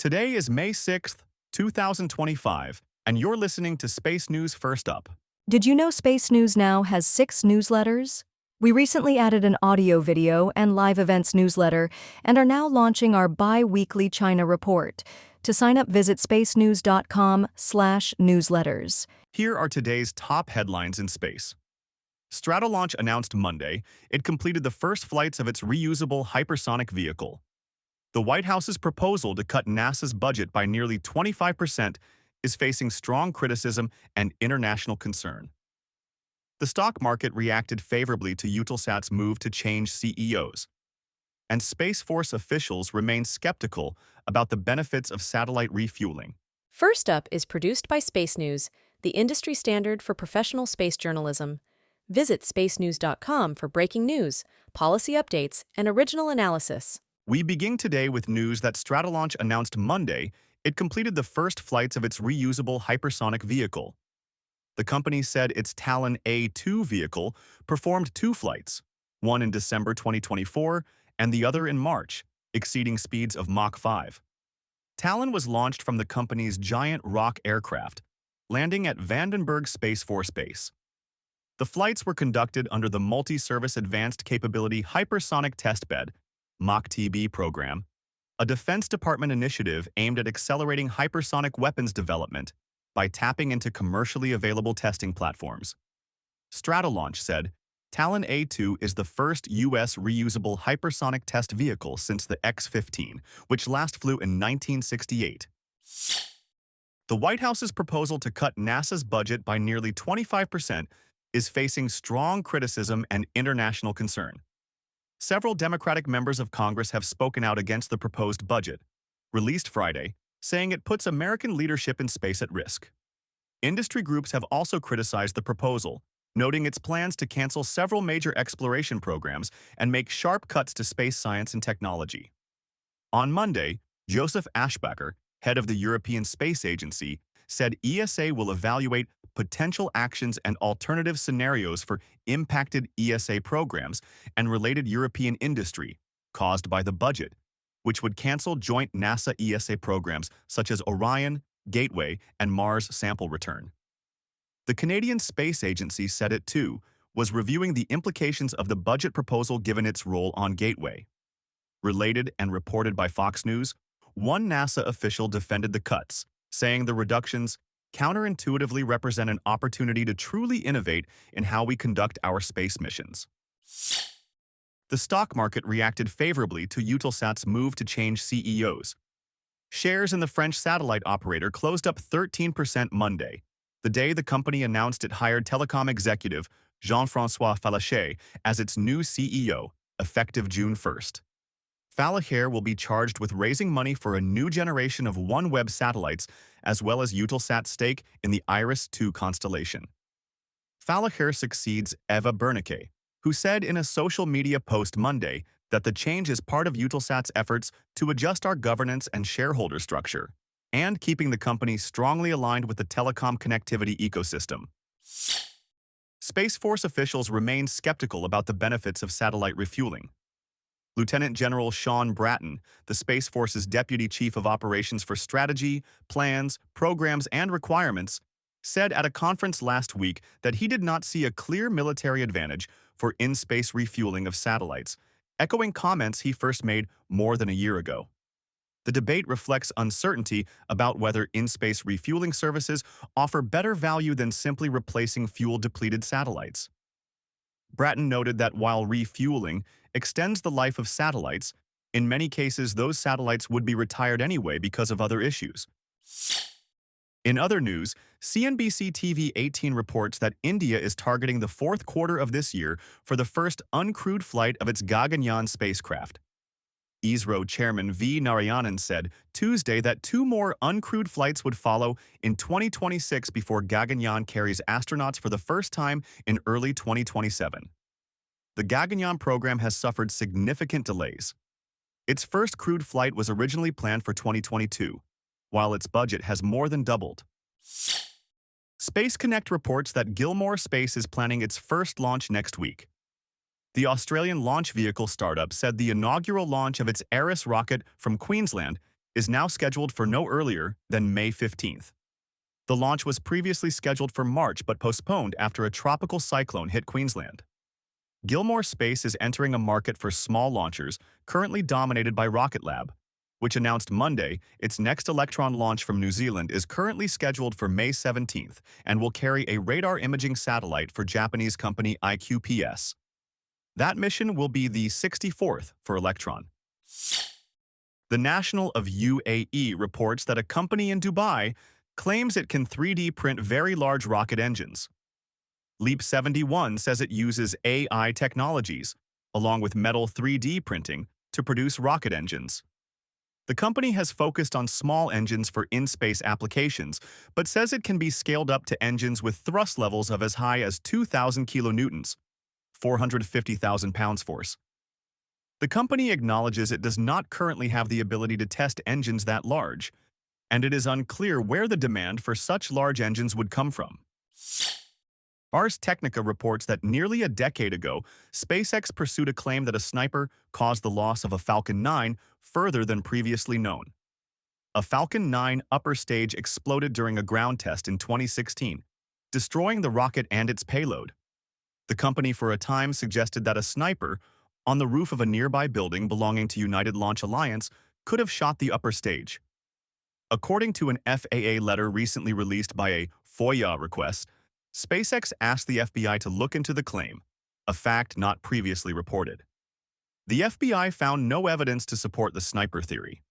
Today is May 6th, 2025, and you're listening to Space News First Up. Did you know Space News now has 6 newsletters? We recently added an audio video and live events newsletter and are now launching our bi-weekly China report. To sign up, visit spacenows.com/newsletters. Here are today's top headlines in space. Stratolaunch announced Monday it completed the first flights of its reusable hypersonic vehicle. The White House's proposal to cut NASA's budget by nearly 25% is facing strong criticism and international concern. The stock market reacted favorably to Eutelsat's move to change CEOs, and Space Force officials remain skeptical about the benefits of satellite refueling. First Up is produced by Space News, the industry standard for professional space journalism. Visit spacenews.com for breaking news, policy updates, and original analysis. We begin today with news that Stratolaunch announced Monday it completed the first flights of its reusable hypersonic vehicle. The company said its Talon A2 vehicle performed 2 flights, one in December 2024 and the other in March, exceeding speeds of Mach 5. Talon was launched from the company's Giant Rock aircraft, landing at Vandenberg Space Force Base. The flights were conducted under the Multi-Service Advanced Capability Hypersonic Testbed (Mach-TB) program, a Defense Department initiative aimed at accelerating hypersonic weapons development by tapping into commercially available testing platforms. Stratolaunch said, Talon A2 is the first U.S. reusable hypersonic test vehicle since the X-15, which last flew in 1968. The White House's proposal to cut NASA's budget by nearly 25% is facing strong criticism and international concern. Several Democratic members of Congress have spoken out against the proposed budget, released Friday, saying it puts American leadership in space at risk. Industry groups have also criticized the proposal, noting its plans to cancel several major exploration programs and make sharp cuts to space science and technology. On Monday, Joseph Aschbacher, head of the European Space Agency, said ESA will evaluate potential actions and alternative scenarios for impacted ESA programs and related European industry caused by the budget, which would cancel joint NASA-ESA programs such as Orion, Gateway, and Mars sample return. The Canadian Space Agency said it, too, was reviewing the implications of the budget proposal given its role on Gateway. Related and reported by Fox News, one NASA official defended the cuts, saying the reductions counterintuitively represent an opportunity to truly innovate in how we conduct our space missions. The stock market reacted favorably to Eutelsat's move to change CEOs. Shares in the French satellite operator closed up 13% Monday, the day the company announced it hired telecom executive Jean-François Fallacher as its new CEO, effective June 1st. Fallacher will be charged with raising money for a new generation of OneWeb satellites as well as Eutelsat's stake in the IRIS-2 constellation. Fallacher succeeds Eva Bernanke, who said in a social media post Monday that the change is part of Eutelsat's efforts to adjust our governance and shareholder structure, and keeping the company strongly aligned with the telecom connectivity ecosystem. Space Force officials remain skeptical about the benefits of satellite refueling. Lieutenant General Sean Bratton, the Space Force's Deputy Chief of Operations for Strategy, Plans, Programs, and Requirements, said at a conference last week that he did not see a clear military advantage for in-space refueling of satellites, echoing comments he first made more than a year ago. The debate reflects uncertainty about whether in-space refueling services offer better value than simply replacing fuel-depleted satellites. Bratton noted that while refueling extends the life of satellites, in many cases those satellites would be retired anyway because of other issues. In other news, CNBC TV 18 reports that India is targeting the fourth quarter of this year for the first uncrewed flight of its Gaganyaan spacecraft. ISRO Chairman V. Narayanan said Tuesday that 2 more uncrewed flights would follow in 2026 before Gaganyaan carries astronauts for the first time in early 2027. The Gaganyaan program has suffered significant delays. Its first crewed flight was originally planned for 2022, while its budget has more than doubled. Space Connect reports that Gilmore Space is planning its first launch next week. The Australian launch vehicle startup said the inaugural launch of its Eris rocket from Queensland is now scheduled for no earlier than May 15th. The launch was previously scheduled for March but postponed after a tropical cyclone hit Queensland. Gilmore Space is entering a market for small launchers currently dominated by Rocket Lab, which announced Monday its next Electron launch from New Zealand is currently scheduled for May 17th and will carry a radar imaging satellite for Japanese company IQPS. That mission will be the 64th for Electron. The National of UAE reports that a company in Dubai claims it can 3D print very large rocket engines. Leap 71 says it uses AI technologies, along with metal 3D printing, to produce rocket engines. The company has focused on small engines for in-space applications, but says it can be scaled up to engines with thrust levels of as high as 2,000 kilonewtons, 450,000 pounds force. The company acknowledges it does not currently have the ability to test engines that large, and it is unclear where the demand for such large engines would come from. Ars Technica reports that nearly a decade ago, SpaceX pursued a claim that a sniper caused the loss of a Falcon 9 further than previously known. A Falcon 9 upper stage exploded during a ground test in 2016, destroying the rocket and its payload. The company for a time suggested that a sniper, on the roof of a nearby building belonging to United Launch Alliance, could have shot the upper stage. According to an FAA letter recently released by a FOIA request, SpaceX asked the FBI to look into the claim, a fact not previously reported. The FBI found no evidence to support the sniper theory.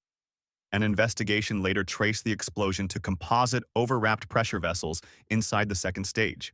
An investigation later traced the explosion to composite overwrapped pressure vessels inside the second stage.